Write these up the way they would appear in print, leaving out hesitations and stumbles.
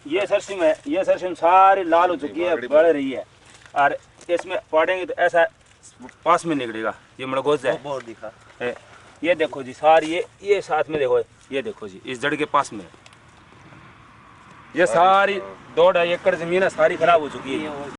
ये सरसों सारी लाल हो चुकी है, बढ़ रही है, और इसमें पड़ेंगे तो ऐसा पास में निकलेगा, ये मड़गोज है। बहुत दिखा ये देखो जी, सारी ये साथ में देखो, ये देखो जी, इस जड़ के पास में ये सारी 2-2.5 एकड़ जमीन है, सारी खराब हो चुकी है।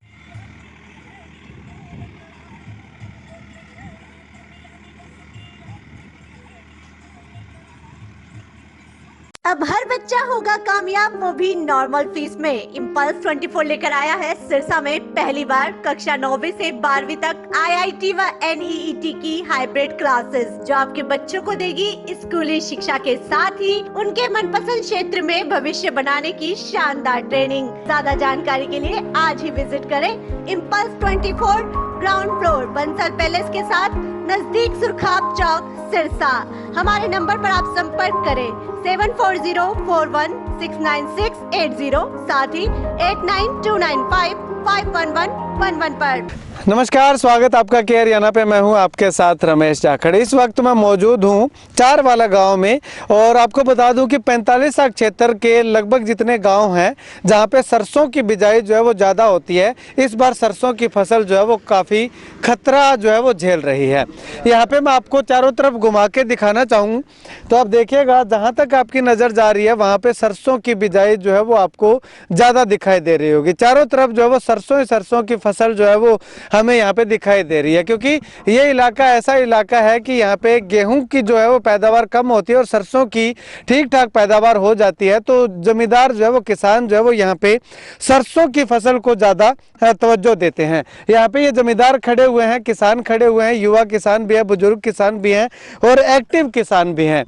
अब हर बच्चा होगा कामयाब, वो भी नॉर्मल फीस में। इम्पल्स 24 लेकर आया है सिरसा में पहली बार कक्षा 9वीं से 12वीं तक IIT व NEET की हाइब्रिड क्लासेस, जो आपके बच्चों को देगी स्कूली शिक्षा के साथ ही उनके मनपसंद क्षेत्र में भविष्य बनाने की शानदार ट्रेनिंग। ज्यादा जानकारी के लिए आज ही विजिट करें impulse 24, ground floor Bansal palace के साथ, नजदीक सुरखाब चौक, सिरसा। हमारे नंबर पर आप संपर्क करें 7404169680, साथ ही 8929551111 पर। नमस्कार, स्वागत आपका के हरियाणा पे। मैं हूं आपके साथ रमेश जाखड़। इस वक्त मैं मौजूद हूं चारवाला गांव में, और आपको बता दूं कि 45 क्षेत्र के लगभग जितने गांव हैं जहां पे सरसों की बिजाई जो है वो ज़्यादा होती है, इस बार सरसों की फसल जो है वो काफ़ी खतरा जो है वो झेल रही है। यहाँ पे मैं आपको चारों तरफ घुमा के दिखाना चाहूँ तो आप देखिएगा, जहाँ तक आपकी नज़र जा रही है वहाँ पे सरसों की बिजाई जो है वो आपको ज़्यादा दिखाई दे रही होगी। चारों तरफ जो है वो सरसों ही सरसों की फसल जो है वो हमें यहाँ पे दिखाई दे रही है, क्योंकि ये इलाका ऐसा इलाका है कि यहाँ पे गेहूं की जो है वो पैदावार कम होती है और सरसों की ठीक ठाक पैदावार हो जाती है। तो जमींदार जो है वो, किसान जो है वो यहाँ पे सरसों की फसल को ज़्यादा तवज्जो देते हैं। यहाँ पे ये जमींदार खड़े हुए हैं, किसान खड़े हुए हैं, युवा किसान भी है, बुजुर्ग किसान भी हैं और एक्टिव किसान भी हैं।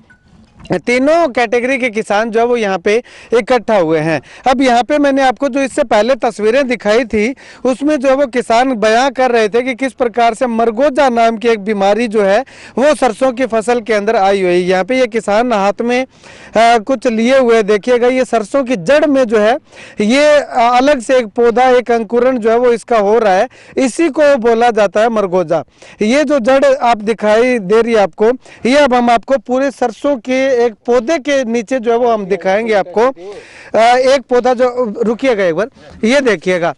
तीनों कैटेगरी के किसान जो है वो यहाँ पे इकट्ठा हुए हैं। अब यहाँ पे मैंने आपको जो इससे पहले तस्वीरें दिखाई थी, उसमें जो है वो किसान बयां कर रहे थे कि किस प्रकार से मरगोजा नाम की एक बीमारी जो है वो सरसों की फसल के अंदर आई हुई है। यहाँ पे ये किसान हाथ में कुछ लिए हुए, देखिएगा, ये सरसों की जड़ में जो है ये अलग से एक पौधा, एक अंकुरण जो है वो इसका हो रहा है, इसी को बोला जाता है मरगोजा। ये जो जड़ आप दिखाई दे रही है आपको, ये अब हम आपको पूरे सरसों के एक पौधे के नीचे जो है वो हम दिखाएंगे आपको। एक पौधा जो, रुकिएगा एक बार, ये देखिएगा,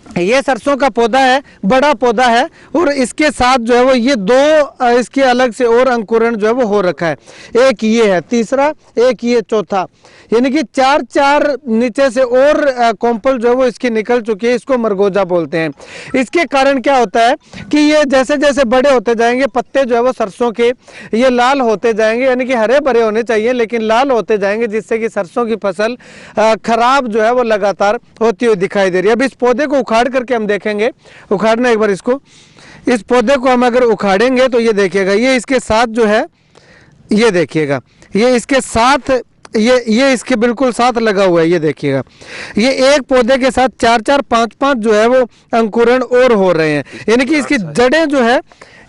ये सरसों का पौधा है, बड़ा पौधा है, और इसके साथ जो है वो ये दो इसके अलग से और अंकुरण जो है वो हो रखा है। एक ये है तीसरा, एक ये चौथा, यानी कि 4 नीचे से और कॉम्पल जो है वो इसकी निकल चुकी है। इसको मरगोजा बोलते हैं। इसके कारण क्या होता है कि ये जैसे जैसे बड़े होते जाएंगे, पत्ते जो है वो सरसों के ये लाल होते जाएंगे, यानी कि हरे भरे होने चाहिए लेकिन लाल होते जाएंगे, जिससे कि सरसों की फसल खराब जो है वो लगातार होती हुई दिखाई दे रही है। अब इस पौधे को उखाड़ करके हम देखेंगे, उखाड़ना एक बार इसको, इस पौधे को हम अगर उखाड़ेंगे तो ये देखिएगा, ये इसके साथ जो है, ये देखिएगा, ये इसके साथ, ये इसके बिल्कुल साथ लगा हुआ है। ये देखिएगा, ये एक पौधे के साथ 4-4, 5-5 जो है वो अंकुरण और हो रहे हैं, यानी कि इसकी जड़ें जो है,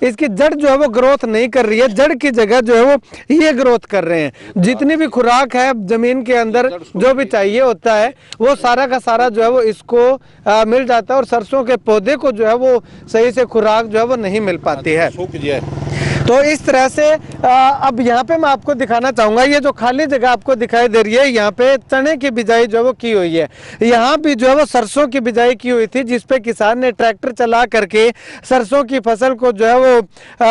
इसकी जड़ जो है वो ग्रोथ नहीं कर रही है, जड़ की जगह जो है वो ये ग्रोथ कर रहे हैं। जितनी भी खुराक है जमीन के अंदर, जो भी चाहिए होता है, वो सारा का सारा जो है वो इसको मिल जाता है, और सरसों के पौधे को जो है वो सही से खुराक जो है वो नहीं मिल पाती है। तो इस तरह से अब यहाँ पे मैं आपको दिखाना चाहूँगा, ये जो खाली जगह आपको दिखाई दे रही है, यहाँ पे चने की बिजाई जो है वो की हुई है। यहाँ भी जो है वो सरसों की बिजाई की हुई थी, जिसपे किसान ने ट्रैक्टर चला करके सरसों की फसल को जो है वो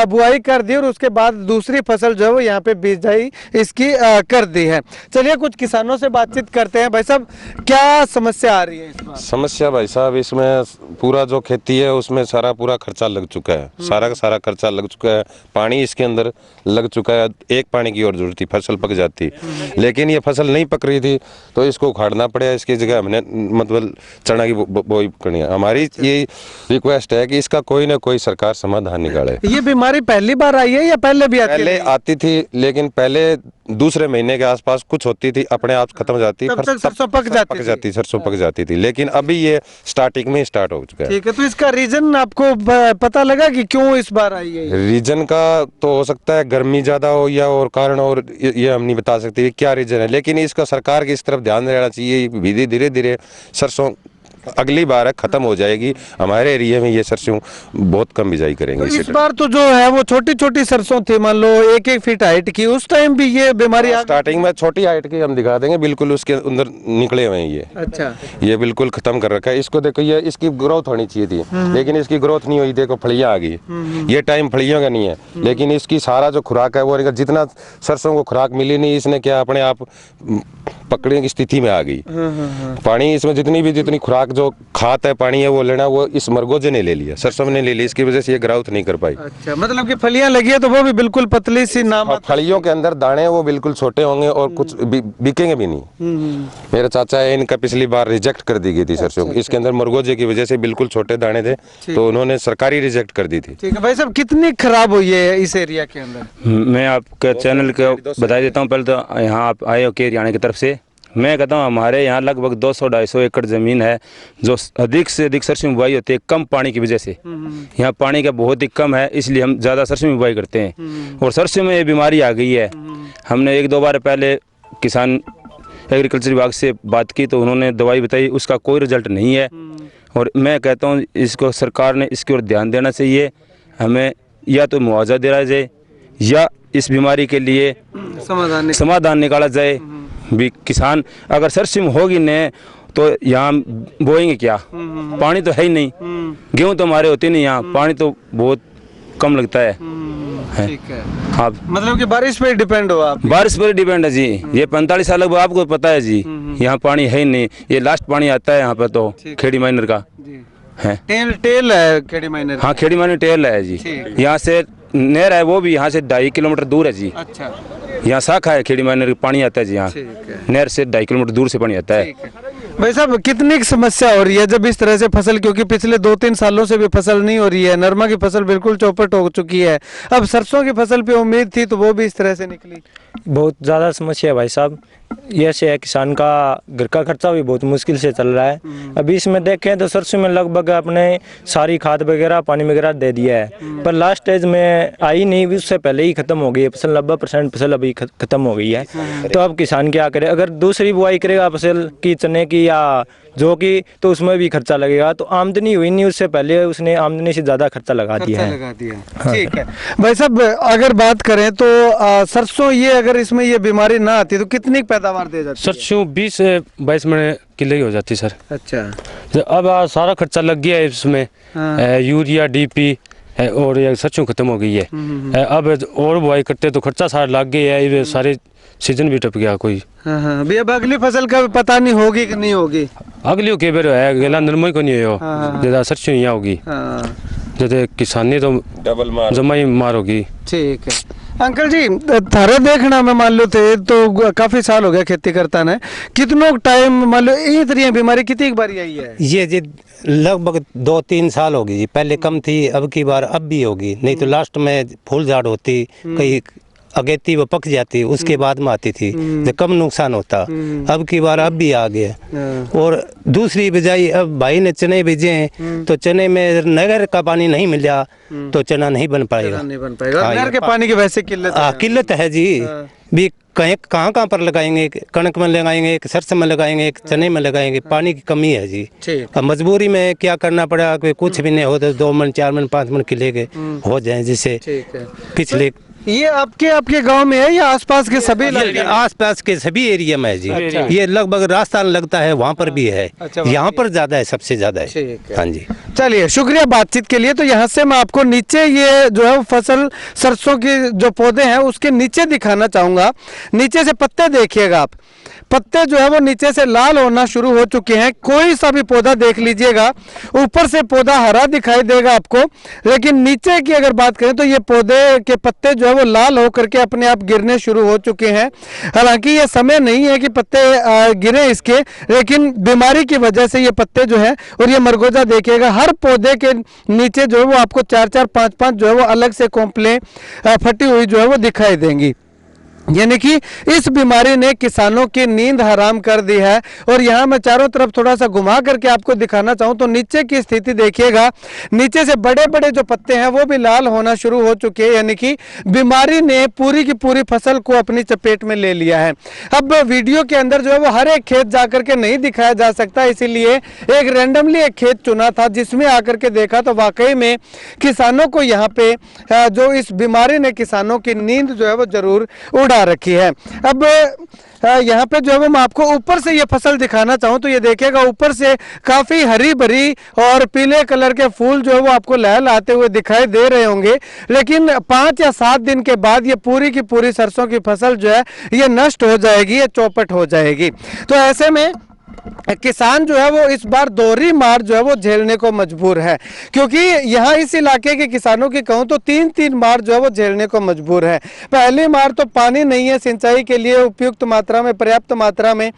बुआई कर दी, और उसके बाद दूसरी फसल जो है वो यहाँ पे बिजाई इसकी कर दी है। चलिए कुछ किसानों से बातचीत करते हैं। भाई साहब, क्या समस्या आ रही है इस बार? समस्या भाई साहब, इसमें पूरा जो खेती है उसमें सारा पूरा खर्चा लग चुका है, सारा का सारा खर्चा लग चुका है, पानी इसके अंदर लग चुका है। एक पानी की और जरूरत थी, फसल पक जाती, लेकिन ये फसल नहीं पक रही थी तो इसको उखाड़ना पड़ा। इसकी जगह हमने मतलब चना की बोई करनी है। हमारी ये रिक्वेस्ट है कि इसका कोई ना कोई सरकार समाधान निकाले। ये बीमारी पहली बार आई है या पहले भी आती? पहले आती थी, लेकिन पहले दूसरे महीने के आसपास कुछ होती थी, अपने आप खत्म हो जाती, सरसों पक जाती थी, लेकिन अभी ये स्टार्टिंग में स्टार्ट हो चुका है। ठीक है, तो इसका रीजन आपको पता लगा कि क्यों इस बार आई है? रीजन का तो हो सकता है गर्मी ज्यादा हो या और कारण, और ये हम नहीं बता सकते क्या रीजन है, लेकिन इसका सरकार की इस तरफ ध्यान देना चाहिए। धीरे धीरे सरसों अगली बार खत्म हो जाएगी। हमारे एरिया में ये सरसों बहुत कम बिजाई करेंगे। तो इस बार तो जो है वो छोटी छोटी सरसों थी, मान लो 1-1 फीट हाइट की, उस टाइम भी ये बीमारी स्टार्टिंग में छोटी हाइट की हम दिखा देंगे, बिल्कुल उसके अंदर निकले हुए हैं ये। अच्छा, ये बिल्कुल खत्म कर रखा है। इसको देखो, ये इसकी ग्रोथ होनी चाहिए थी, लेकिन इसकी ग्रोथ नहीं हुई। देखो फलियां आ गई, ये टाइम फलियों का नहीं है, लेकिन इसकी सारा जो खुराक है वो जितना सरसों को खुराक मिली नहीं, इसने क्या अपने आप पकड़ने की स्थिति में आ गई। पानी इसमें जितनी खुराक जो खाद है, पानी है, वो लेना वो इस मरगोजे ने ले लिया, सरसों ने ले लिया, इसकी वजह से ये ग्रोथ नहीं कर पाई। अच्छा, मतलब कि फलियां लगी है तो वो भी बिल्कुल पतली सी नाम। फलियों के अंदर दाने वो बिल्कुल छोटे होंगे और कुछ बिकेंगे भी नहीं। मेरे चाचा है, इनका पिछली बार रिजेक्ट कर दी गई थी सरसों। इसके अंदर मरगोजे की वजह से बिल्कुल छोटे दाने थे, तो उन्होंने सरकारी रिजेक्ट कर दी थी। ठीक है भाई साहब, कितनी खराब हुई है इस एरिया के अंदर? मैं आपके चैनल को बता देता हूँ। पहले तो यहाँ आप आए हो केयर हरियाणा की तरफ से। मैं कहता हूँ हमारे यहाँ लगभग 200-250 एकड़ ज़मीन है जो अधिक से अधिक सरसों बुवाई होती है, कम पानी की वजह से। यहाँ पानी का बहुत ही कम है, इसलिए हम ज़्यादा सरसों बुवाई करते हैं। और सरसों में ये बीमारी आ गई है। हमने 1-2 बार पहले किसान एग्रीकल्चर विभाग से बात की तो उन्होंने दवाई बताई, उसका कोई रिजल्ट नहीं है। और मैं कहता हूँ इसको सरकार ने इसकी ओर ध्यान देना चाहिए। हमें या तो मुआवजा दिया जाए या इस बीमारी के लिए समाधान निकाला जाए। भी किसान अगर सरसों होगी न तो यहाँ बोएंगे क्या? पानी तो है ही नहीं। गेहूँ तो हमारे होते नहीं, यहाँ पानी तो बहुत कम लगता है। ठीक है, हाँ, मतलब कि बारिश पे डिपेंड हो आप? बारिश पर डिपेंड है जी। ये 45 साल बाद आपको पता है जी, यहाँ पानी है ही नहीं। ये लास्ट पानी आता है यहाँ पर तो खेड़ी माइनर का है। टेल है खेड़ी माइनर? हाँ, खेड़ी माइनर टेल है जी। यहाँ से नहर है, वो भी यहाँ से 2.5 किलोमीटर दूर है जी। अच्छा, यहाँ शाखा है खेड़ी माइनर, पानी आता है जी। यहाँ नहर से 2.5 किलोमीटर दूर से पानी आता है। भाई साहब, कितनी समस्या हो रही है जब इस तरह से फसल, क्योंकि पिछले 2-3 सालों से भी फसल नहीं हो रही है, नरमा की फसल बिल्कुल चौपट हो चुकी है, अब सरसों की फसल पे उम्मीद थी तो वो भी इस तरह से निकली। बहुत ज़्यादा समस्या है भाई साहब। ये से है, किसान का घर का खर्चा भी बहुत मुश्किल से चल रहा है। अभी इसमें देखें तो सरसों में लगभग अपने सारी खाद वगैरह पानी वगैरह दे दिया है, पर लास्ट स्टेज में आई नहीं, उससे पहले ही खत्म हो गई है फसल। 90% फसल अभी खत्म हो गई है। तो अब किसान क्या करे? अगर दूसरी बुआई करेगा फसल की, चने की या जौ की, तो उसमें भी खर्चा लगेगा। तो आमदनी हुई नहीं, उससे पहले उसने आमदनी से ज़्यादा खर्चा लगा दिया है। ठीक है भाई साहब, अगर बात करें तो सरसों ये अगर इसमें ये बीमारी ना आती तो कितनी पैदावार दे जाती? सरसों 20 से 22 मन किलो ही हो जाती सर। अच्छा, अब सारा खर्चा लग गया है इसमें। यूरिया, DP और ये सरसों खत्म हो गई है। अब और बुआई करते तो खर्चा सारा लग गया है, सारे सीजन भी टप गया कोई। हाँ, भी अब अगली फसल का पता नहीं होगी कि नहीं होगी। अगली के बेर है गेला नरमई को नहीं हो, ज्यादा सरसों यहाँ होगी। जैसे किसानी तो डबल मार जमाई मार होगी। ठीक है अंकल जी, थारे देखना में मान लो थे तो काफी साल हो गया खेती करता ने, कितनों टाइम मान लो ये तरह बीमारी कितनी बार आई है? ये जी लगभग 2-3 साल होगी जी। पहले कम थी, अब की बार अब भी होगी। नहीं तो लास्ट में फूल झाड़ होती, कहीं अगेती वो पक जाती, उसके बाद में आती थी जो कम नुकसान होता। अब की बार अब भी आ गया। और दूसरी बिजाई, अब भाई ने चने बीजे तो चने में नहर का पानी नहीं मिला तो चना नहीं बन पाएगा। नहर के पानी की वैसे किल्लत है जी। भी कहाँ पर लगाएंगे? कणक में लगाएंगे, सरसों में लगाएंगे, चने में लगाएंगे, पानी की कमी है जी। अब मजबूरी में क्या करना पड़ा कि कुछ भी नहीं हो तो 2 मन 4 मन 5 मन किले के हो जाए। जिससे पिछले ये आपके गांव में है या आसपास के सभी? आसपास के सभी एरिया में है जी। अच्छा। ये लगभग राजस्थान लगता है, वहाँ पर भी है। अच्छा, यहाँ पर ज्यादा है, सबसे ज्यादा है। हाँ जी, चलिए शुक्रिया बातचीत के लिए। तो यहाँ से मैं आपको नीचे ये जो है फसल सरसों के जो पौधे हैं उसके नीचे दिखाना चाहूंगा। नीचे से पत्ते देखिएगा आप, पत्ते जो है वो नीचे से लाल होना शुरू हो चुके हैं। कोई सा भी पौधा देख लीजिएगा, ऊपर से पौधा हरा दिखाई देगा आपको, लेकिन नीचे की अगर बात करें तो ये पौधे के पत्ते जो है वो लाल होकर के अपने आप गिरने शुरू हो चुके हैं। हालांकि ये समय नहीं है कि पत्ते गिरे इसके, लेकिन बीमारी की वजह से ये पत्ते जो है, और ये मरगोजा देखिएगा, हर पौधे के नीचे जो है वो आपको 4-4 5-5 जो है वो अलग से कॉम्प्लें फटी हुई जो है वो दिखाई देंगी। यानी कि इस बीमारी ने किसानों की नींद हराम कर दी है। और यहाँ मैं चारों तरफ थोड़ा सा घुमा करके आपको दिखाना चाहूँ तो नीचे की स्थिति देखिएगा, नीचे से बड़े बड़े जो पत्ते हैं वो भी लाल होना शुरू हो चुके हैं, यानी कि बीमारी ने पूरी की पूरी फसल को अपनी चपेट में ले लिया है। अब वीडियो के अंदर जो है वो हर एक खेत जा करके नहीं दिखाया जा सकता, इसीलिए एक रैंडमली एक खेत चुना था जिसमें आकर के देखा तो वाकई में किसानों को यहाँ पे जो इस बीमारी ने किसानों की नींद जो है वो जरूर उड़ा रखी है। अब यहाँ पे जो है मैं आपको ऊपर से ये फसल दिखाना चाहूँ तो ये देखिएगा, ऊपर से काफ़ी हरी भरी और पीले कलर के फूल जो है वो आपको लहलहाते हुए दिखाई दे रहे होंगे, लेकिन 5 या 7 दिन के बाद ये पूरी की पूरी सरसों की फसल जो है ये नष्ट हो जाएगी, ये चौपट हो जाएगी। तो ऐसे में किसान जो है वो इस बार दोहरी मार जो है वो झेलने को मजबूर है, क्योंकि यहाँ इस इलाके के किसानों की कहूँ तो 3 मार जो है वो झेलने को मजबूर है। पहली मार तो पानी नहीं है सिंचाई के लिए उपयुक्त मात्रा में, पर्याप्त मात्रा में।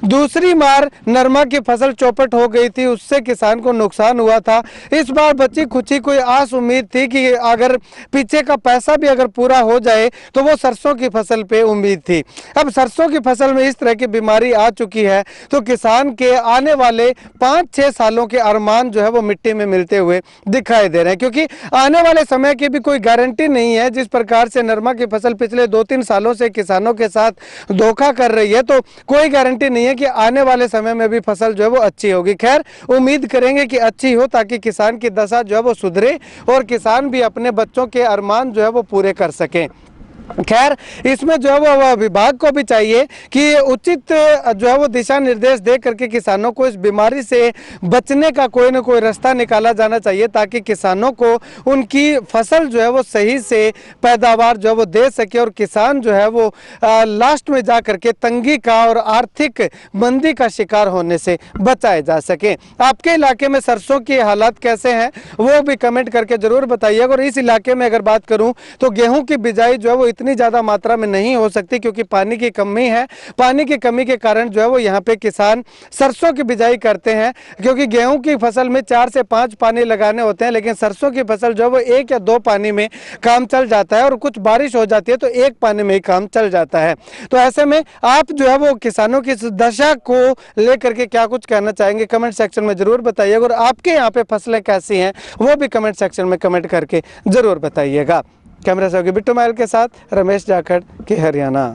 दूसरी मार नरमा की फसल चौपट हो गई थी, उससे किसान को नुकसान हुआ था। इस बार बची खुची कोई आस उम्मीद थी कि अगर पीछे का पैसा भी अगर पूरा हो जाए तो वो सरसों की फसल पे उम्मीद थी। अब सरसों की फसल में इस तरह की बीमारी आ चुकी है तो किसान के आने वाले 5-6 सालों के अरमान जो है वो मिट्टी में मिलते हुए दिखाई दे रहे हैं, क्योंकि आने वाले समय की भी कोई गारंटी नहीं है। जिस प्रकार से नरमा की फसल पिछले 2-3 सालों से किसानों के साथ धोखा कर रही है तो कोई गारंटी नहीं है कि आने वाले समय में भी फसल जो है वो अच्छी होगी। खैर, उम्मीद करेंगे कि अच्छी हो ताकि किसान की दशा जो है वो सुधरे और किसान भी अपने बच्चों के अरमान जो है वो पूरे कर सकें। खैर, इसमें जो है वो विभाग को भी चाहिए कि उचित जो है वो दिशा निर्देश दे करके किसानों को इस बीमारी से बचने का कोई ना कोई रास्ता निकाला जाना चाहिए, ताकि किसानों को उनकी फसल जो है वो सही से पैदावार जो है वो दे सके और किसान जो है वो लास्ट में जा करके तंगी का और आर्थिक मंदी का शिकार होने से बचाए जा सके। आपके इलाके में सरसों के हालात कैसे हैं वो भी कमेंट करके ज़रूर बताइएगा। और इस इलाके में अगर बात करूँ तो गेहूँ की बिजाई जो है वो इतनी ज़्यादा मात्रा में नहीं हो सकती, क्योंकि पानी की कमी है। पानी की कमी के कारण जो है वो यहाँ पे किसान सरसों की बिजाई करते हैं, क्योंकि गेहूं की फसल में 4 से 5 पानी लगाने होते हैं, लेकिन सरसों की फसल जो है वो 1 या 2 पानी में काम चल जाता है और कुछ बारिश हो जाती है तो 1 पानी में ही काम चल जाता है। तो ऐसे में आप जो है वो किसानों की इस दशा को लेकर के क्या कुछ कहना चाहेंगे कमेंट सेक्शन में ज़रूर बताइएगा। और आपके यहाँ पे फसलें कैसी हैं वो भी कमेंट सेक्शन में कमेंट करके ज़रूर बताइएगा। कैमरा सहयोगी बिट्टू माइल के साथ रमेश जाखड़ के हरियाणा।